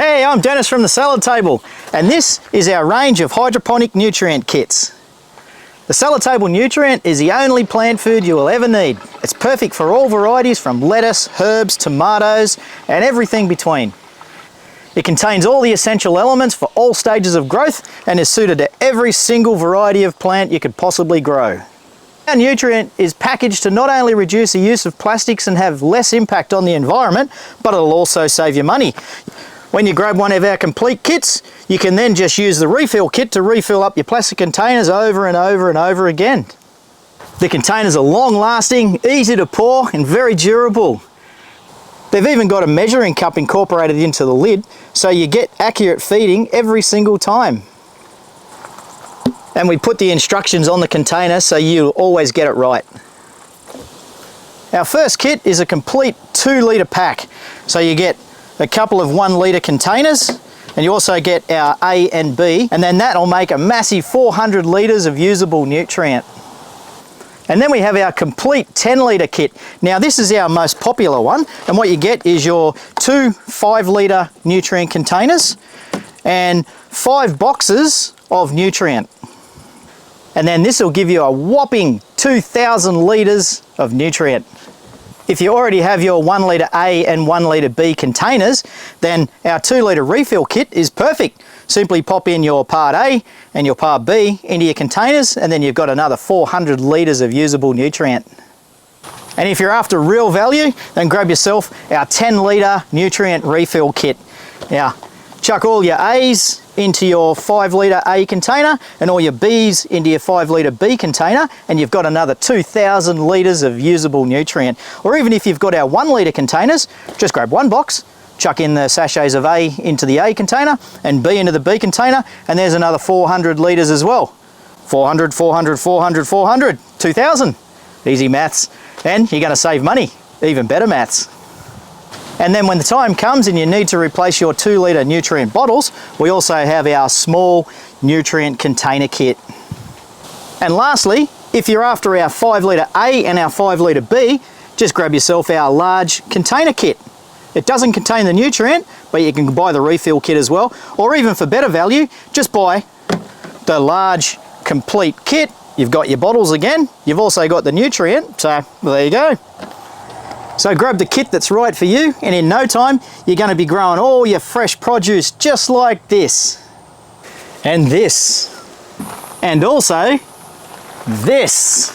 Hey, I'm Dennis from the Salad Table, and this is our range of hydroponic nutrient kits. The Salad Table Nutrient is the only plant food you will ever need. It's perfect for all varieties from lettuce, herbs, tomatoes, and everything between. It contains all the essential elements for all stages of growth and is suited to every single variety of plant you could possibly grow. Our nutrient is packaged to not only reduce the use of plastics and have less impact on the environment, but it'll also save you money. When you grab one of our complete kits, you can then just use the refill kit to refill up your plastic containers over and over and over again. The containers are long lasting, easy to pour and very durable. They've even got a measuring cup incorporated into the lid so you get accurate feeding every single time. And we put the instructions on the container so you'll always get it right. Our first kit is a complete 2-litre pack. So you get a couple of 1-litre containers, and you also get our A and B, and then that'll make a massive 400 litres of usable nutrient. And then we have our complete 10-litre kit. Now this is our most popular one, and what you get is your 2 5-litre nutrient containers and 5 boxes of nutrient. And then this will give you a whopping 2,000 litres of nutrient. If you already have your 1-litre A and 1-litre B containers, then our 2-litre refill kit is perfect. Simply pop in your part A and your part B into your containers, and then you've got another 400 litres of usable nutrient. And if you're after real value, then grab yourself our 10-litre nutrient refill kit. Now, chuck all your A's into your 5-litre A container and all your B's into your 5-litre B container, and you've got another 2,000 litres of usable nutrient. Or even if you've got our 1-litre containers, just grab one box, chuck in the sachets of A into the A container and B into the B container, and there's another 400 litres as well. 400, 400, 400, 400, 2,000. Easy maths. And you're going to save money. Even better maths. And then when the time comes and you need to replace your 2-litre nutrient bottles, we also have our small nutrient container kit. And lastly, if you're after our 5-litre A and our 5-litre B, just grab yourself our large container kit. It doesn't contain the nutrient, but you can buy the refill kit as well. Or even for better value, just buy the large complete kit. You've got your bottles again, you've also got the nutrient, so there you go. So grab the kit that's right for you, and in no time you're going to be growing all your fresh produce just like this. And this. And also this.